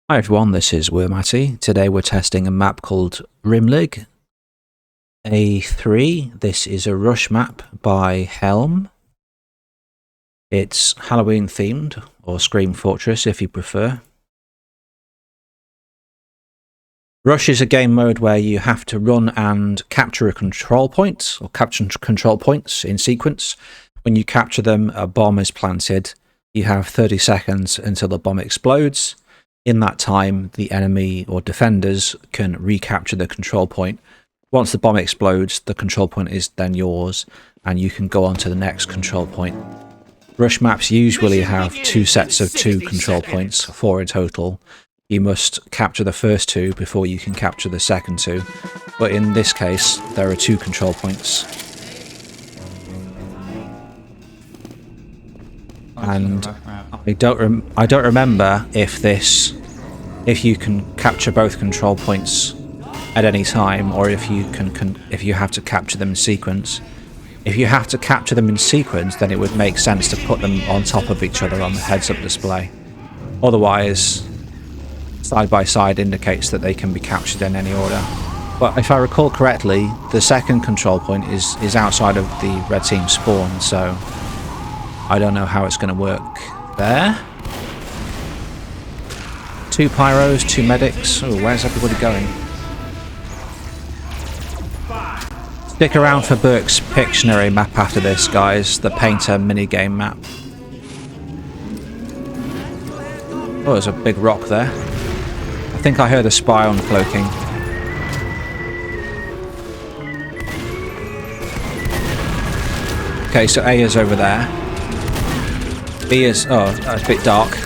Hi everyone, this is Wormatty. Today we're testing a map called Rimlig A3. This is a rush map by Helm. It's Halloween themed, or Scream Fortress if you prefer. Rush is a game mode where you have to run and capture a control point, or capture control points in sequence. When you capture them, a bomb is planted. You have 30 seconds until the bomb explodes. In that time, the enemy or defenders can recapture the control point. Once the bomb explodes, the control point is then yours, and you can go on to the next control point. Rush maps usually have two sets of two control points, 4 in total. You must capture the first two before you can capture the second two, but in this case, there are 2 control points. And I don't remember if you can capture both control points at any time, or if you have to capture them in sequence. If you have to capture them in sequence, then it would make sense to put them on top of each other on the heads-up display. Otherwise, side by side indicates that they can be captured in any order. But if I recall correctly, the second control point is outside of the red team spawn, so I don't know how it's going to work there. 2 pyros, 2 medics. Oh, where's everybody going? Stick around for Burke's Pictionary map after this, guys. The painter minigame map. Oh, there's a big rock there. I think I heard a spy on cloaking. Okay, so A is over there. B is... oh, that's a bit dark.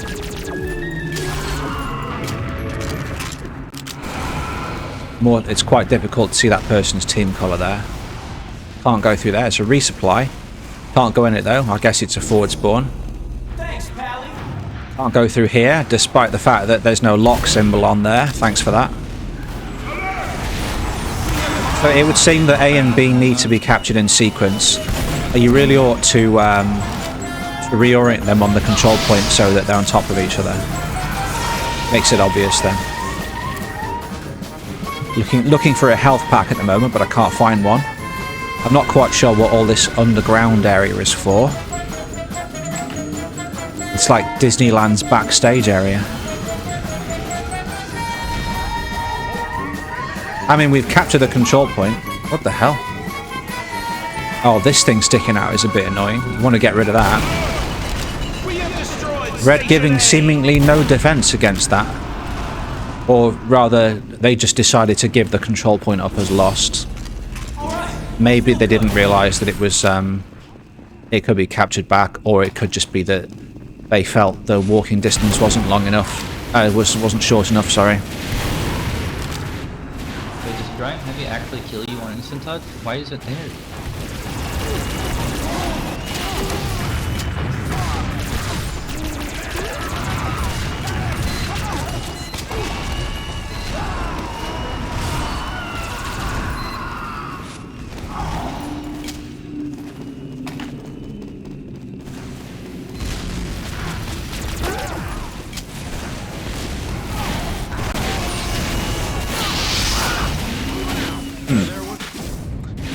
It's quite difficult to see that person's team colour there. Can't go through there. It's a resupply. Can't go in it though. I guess it's a forward spawn. Thanks, Pally. Can't go through here, despite the fact that there's no lock symbol on there. Thanks for that. So it would seem that A and B need to be captured in sequence. You really ought to reorient them on the control point so that they're on top of each other. Makes it obvious then. Looking for a health pack at the moment, but I can't find one. I'm not quite sure what all this underground area is for. It's like Disneyland's backstage area. I mean, we've captured the control point. What the hell? Oh, this thing sticking out is a bit annoying. You want to get rid of that. Red giving seemingly no defense against that. Or rather, they just decided to give the control point up as lost. Maybe they didn't realise that it was, it could be captured back, or it could just be that they felt the walking distance wasn't long enough. Wasn't short enough, sorry. Wait, does Giant Heavy actually kill you on instant touch? Why is it there?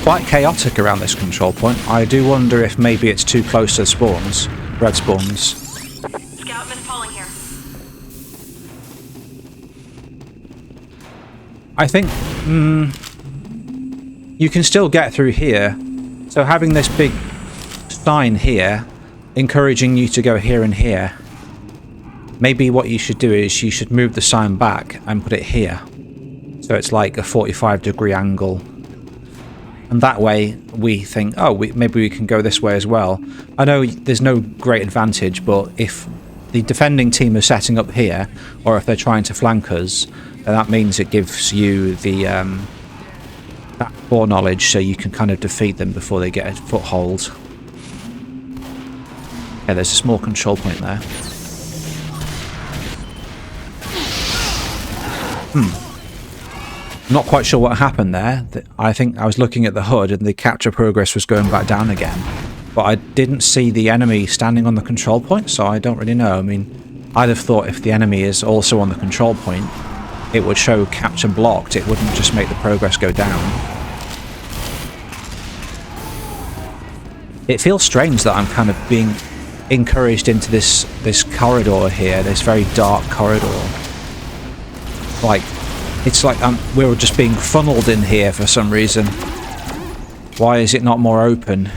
Quite chaotic around this control point. I do wonder if maybe it's too close to the spawns. Red spawns. Scout miscalling here. I think you can still get through here. So having this big sign here encouraging you to go here and here. Maybe what you should do is you should move the sign back and put it here. So it's like a 45-degree angle. And that way we think, oh, maybe we can go this way as well. I know there's no great advantage, but if the defending team is setting up here, or if they're trying to flank us, then that means it gives you the that foreknowledge, so you can kind of defeat them before they get a foothold. Yeah, there's a small control point there. Not quite sure what happened there. I think I was looking at the HUD and the capture progress was going back down again. But I didn't see the enemy standing on the control point, so I don't really know. I mean, I'd have thought if the enemy is also on the control point, it would show capture blocked. It wouldn't just make the progress go down. It feels strange that I'm kind of being encouraged into this corridor here, this very dark corridor. Like, it's like we're just being funneled in here for some reason. Why is it not more open?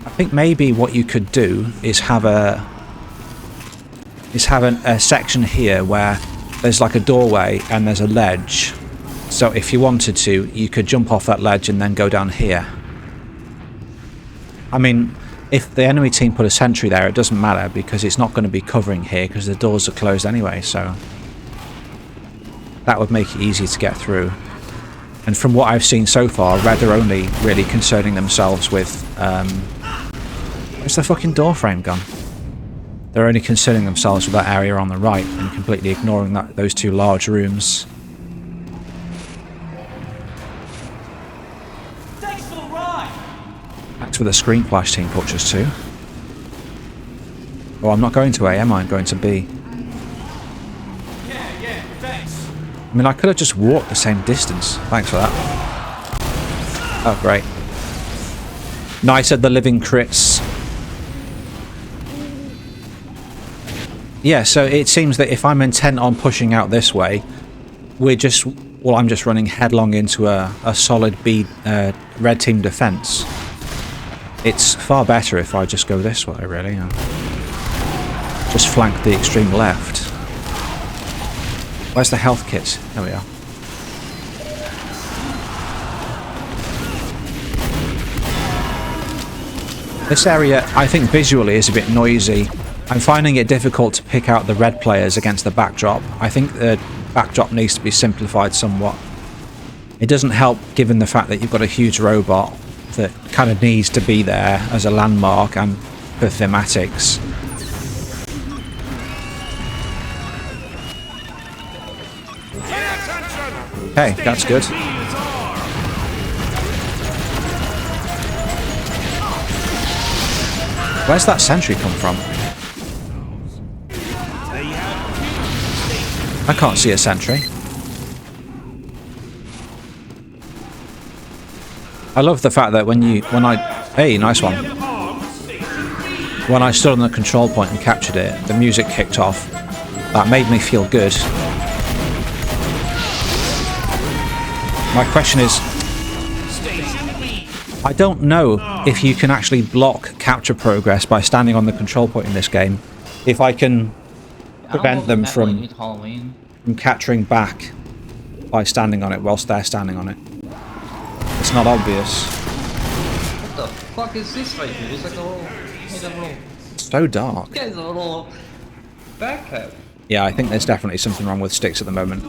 I think maybe what you could do is have a section here where there's like a doorway and there's a ledge. So if you wanted to, you could jump off that ledge and then go down here. I mean, if the enemy team put a sentry there, it doesn't matter because it's not going to be covering here because the doors are closed anyway, so that would make it easy to get through. And from what I've seen so far, Red are only really concerning themselves with... where's the fucking door frame gone? They're only concerning themselves with that area on the right and completely ignoring those two large rooms. Thanks for the ride. That's where the screen flash team puts to. Oh, I'm not going to A, am I? I'm going to B. Yeah, thanks. I mean, I could have just walked the same distance. Thanks for that. Oh, great. Nice at the living crits. Yeah, so it seems that if I'm intent on pushing out this way, I'm just running headlong into a solid B red team defense. It's far better if I just go this way, really. Just flank the extreme left. Where's the health kit? There we are. This area, I think visually, is a bit noisy. I'm finding it difficult to pick out the red players against the backdrop. I think the backdrop needs to be simplified somewhat. It doesn't help given the fact that you've got a huge robot that kind of needs to be there as a landmark and for thematics. Okay, that's good. Where's that sentry come from? I can't see a sentry. I love the fact that hey, nice one. When I stood on the control point and captured it, the music kicked off. That made me feel good. My question is, I don't know if you can actually block capture progress by standing on the control point in this game. If I can prevent them from capturing back by standing on it whilst they're standing on it. It's not obvious. What the fuck is this right here? There's like a little... It's so dark. Yeah, there's a little backpack. Yeah, I think there's definitely something wrong with sticks at the moment.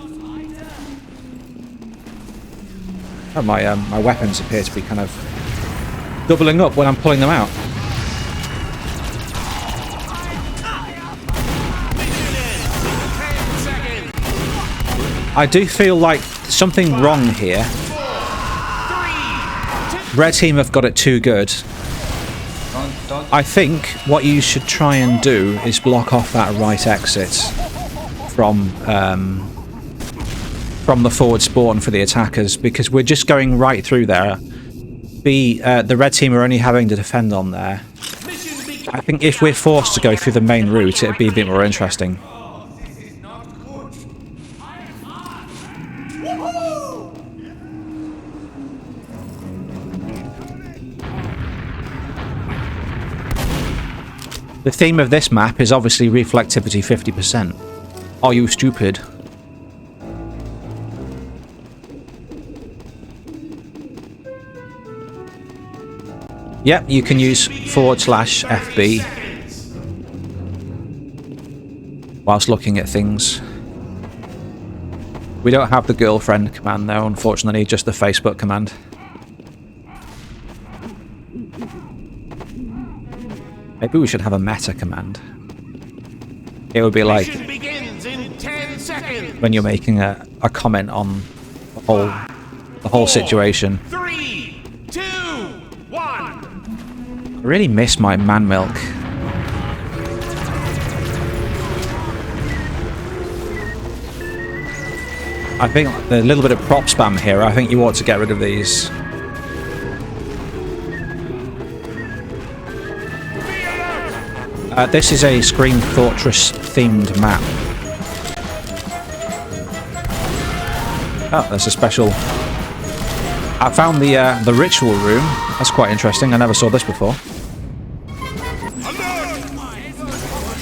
Oh, my weapons appear to be kind of doubling up when I'm pulling them out. I do feel like something wrong here. Red team have got it too good. I think what you should try and do is block off that right exit from the forward spawn for the attackers, because we're just going right through there. The red team are only having to defend on there. I think if we're forced to go through the main route, it'd be a bit more interesting. The theme of this map is obviously reflectivity 50%. Are you stupid? Yep, you can use /FB whilst looking at things. We don't have the girlfriend command though, unfortunately, just the Facebook command. Maybe we should have a meta command. It would be like when you're making a comment on the whole situation. 3, 2, 1. I really miss my man milk. I think the little bit of prop spam here, I think you ought to get rid of these. This is a Scream Fortress themed map. Oh, there's a special... I found the ritual room. That's quite interesting. I never saw this before.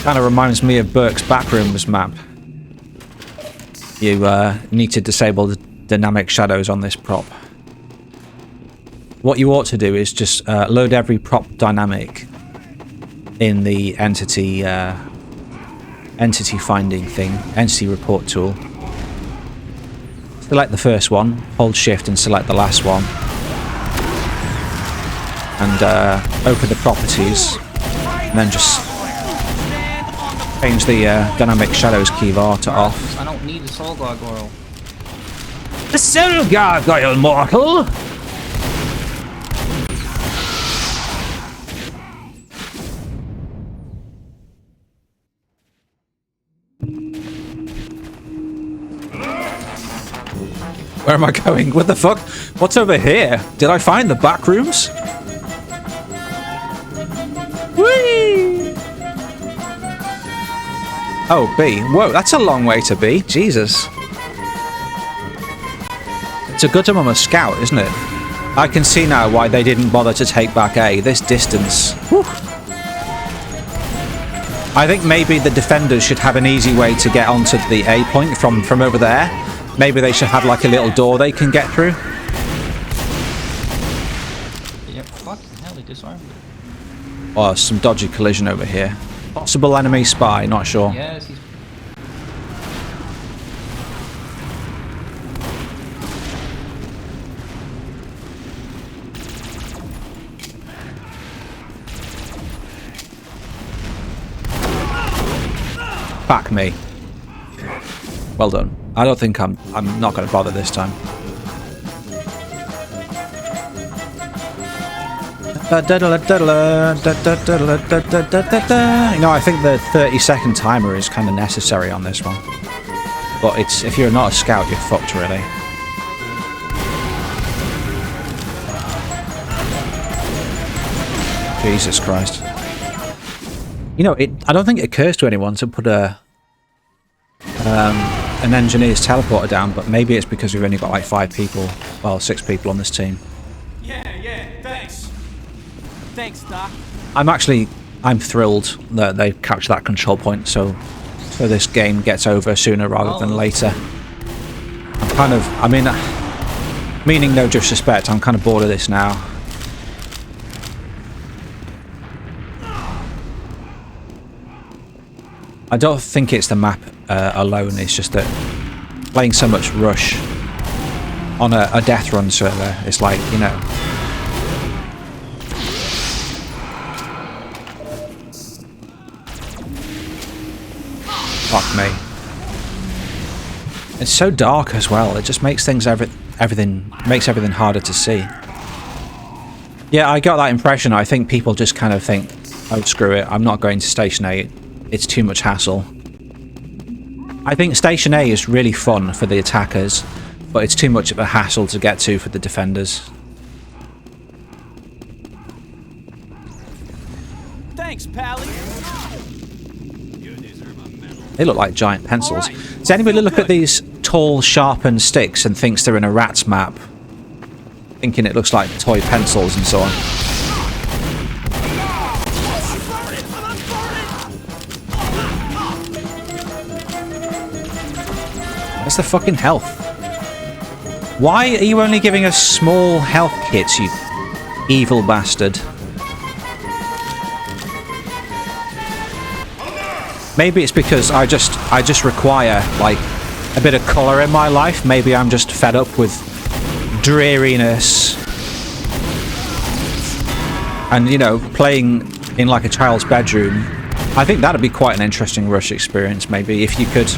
Kind of reminds me of Burke's Backrooms map. You need to disable the dynamic shadows on this prop. What you ought to do is just load every prop dynamic in the entity finding thing, entity report tool. Select the first one, hold shift and select the last one. And open the properties. And then just change the dynamic shadows keybar to off. I don't need the soul gargoyle. The soul gargoyle, mortal! Where am I going? What the fuck? What's over here? Did I find the back rooms? Whee! Oh, B. Whoa, that's a long way to B. Jesus. It's a good time I'm a scout, isn't it? I can see now why they didn't bother to take back A. This distance. Whew. I think maybe the defenders should have an easy way to get onto the A point from over there. Maybe they should have like a little door they can get through. Yep, fucking hell, they disarmed it. Oh, some dodgy collision over here. Possible enemy spy, not sure. Yes, he's... Back me. Well done. I don't think I'm not going to bother this time. You know, I think the 30-second timer is kind of necessary on this one. But it's if you're not a scout, you're fucked, really. Jesus Christ. You know, I don't think it occurs to anyone to put an engineer's teleporter down, but maybe it's because we've only got like 5 people, well, 6 people on this team. Yeah, thanks. Thanks, Doc. I'm thrilled that they captured that control point, so this game gets over sooner rather than later. Meaning no disrespect, I'm kind of bored of this now. I don't think it's the map alone, it's just that playing so much Rush on a death run server, it's like, you know... Fuck me. It's so dark as well, it just makes everything harder to see. Yeah, I got that impression. I think people just kind of think, oh screw it, I'm not going to Station A. It's too much hassle. I think Station A is really fun for the attackers, but it's too much of a hassle to get to for the defenders. Thanks, Pally. They look like giant pencils. Does anybody look at these tall, sharpened sticks and thinks they're in a rat's map? Thinking it looks like toy pencils and so on. Where's the fucking health? Why are you only giving us small health kits, you evil bastard? Maybe it's because I just require like a bit of colour in my life. Maybe I'm just fed up with dreariness and, you know, playing in like a child's bedroom. I think that'd be quite an interesting Rush experience. Maybe if you could,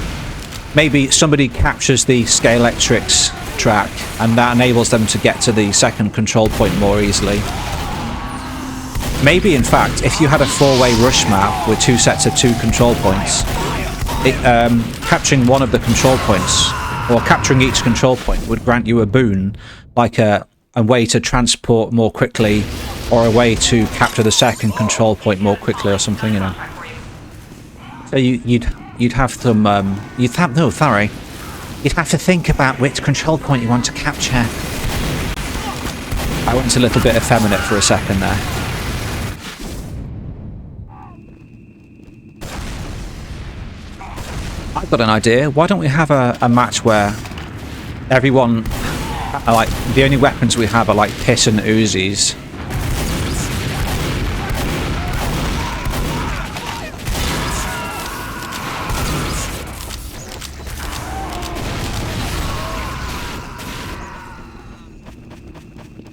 maybe somebody captures the Scalextrics track and that enables them to get to the second control point more easily. Maybe, in fact, if you had a 4-way Rush map with 2 sets of 2 control points, capturing one of the control points or capturing each control point would grant you a boon, like a way to transport more quickly, or a way to capture the second control point more quickly, or something, you know. So you'd have some you'd have to think about which control point you want to capture. I went a little bit effeminate for a second there. I've got an idea. Why don't we have a match where everyone, like, the only weapons we have are like piss and Uzis.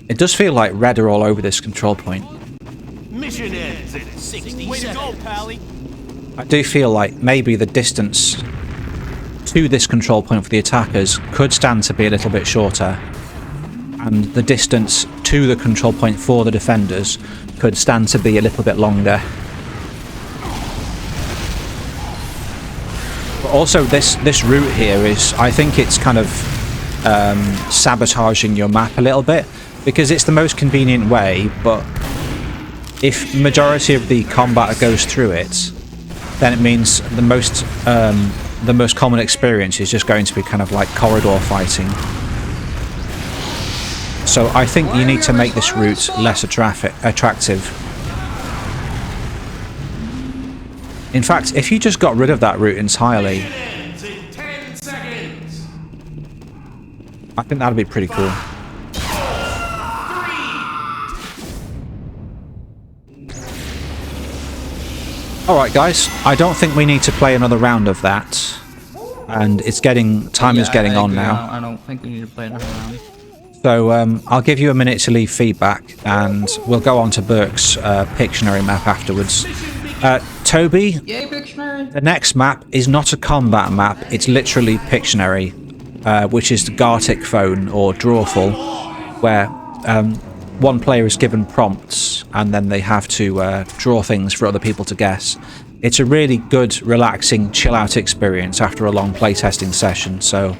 It does feel like red are all over this control point. Mission ends in 60 Way to go, Pally. I do feel like maybe the distance to this control point for the attackers could stand to be a little bit shorter, and the distance to the control point for the defenders could stand to be a little bit longer. But also this route here is, I think it's kind of sabotaging your map a little bit, because it's the most convenient way, but if majority of the combat goes through it, then it means the most common experience is just going to be kind of like corridor fighting. So I think you need to make this route less attractive. In fact, if you just got rid of that route entirely, I think that'd be pretty cool. Alright guys, I don't think we need to play another round of that. And it's time is getting on now. I don't think we need to play another round. So I'll give you a minute to leave feedback, and we'll go on to Burke's Pictionary map afterwards. Toby, Yay, Pictionary! the next map is not a combat map, it's literally Pictionary, which is the Gartic phone or Drawful, where one player is given prompts and then they have to draw things for other people to guess. It's a really good, relaxing, chill-out experience after a long playtesting session, so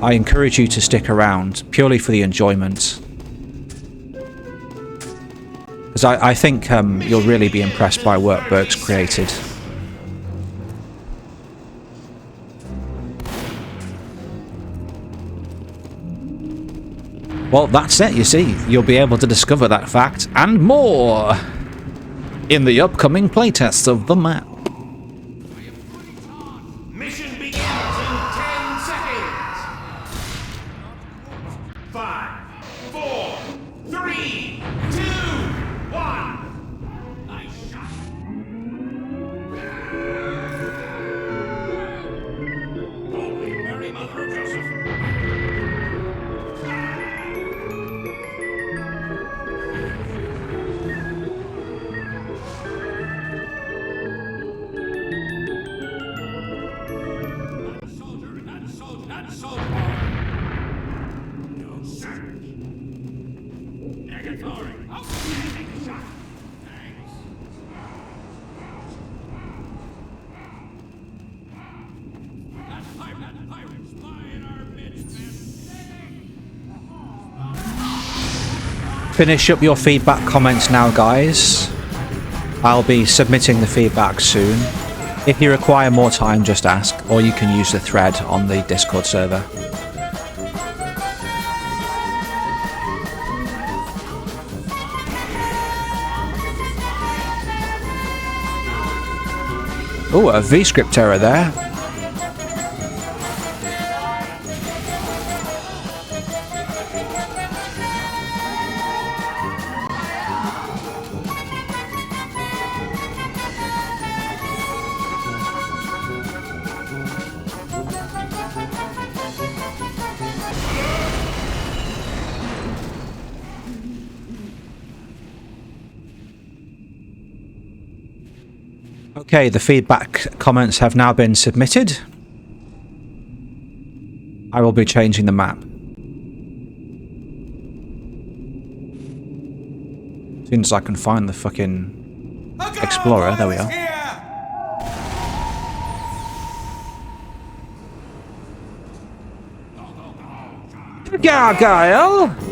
I encourage you to stick around purely for the enjoyment. Because I think you'll really be impressed by what Burke's created. Well, that's it, you see. You'll be able to discover that fact and more in the upcoming playtests of the map. Mission begins in 10 seconds. 5, 4, 3, 2, 1. Nice shot. Holy Mary, Mother of Joseph. Finish up your feedback comments now, guys. I'll be submitting the feedback soon. If you require more time, just ask, or you can use the thread on the Discord server. Oh, a VScript error there. Okay, the feedback comments have now been submitted. I will be changing the map. As soon as I can find the fucking Explorer, there we are. Gargoyle!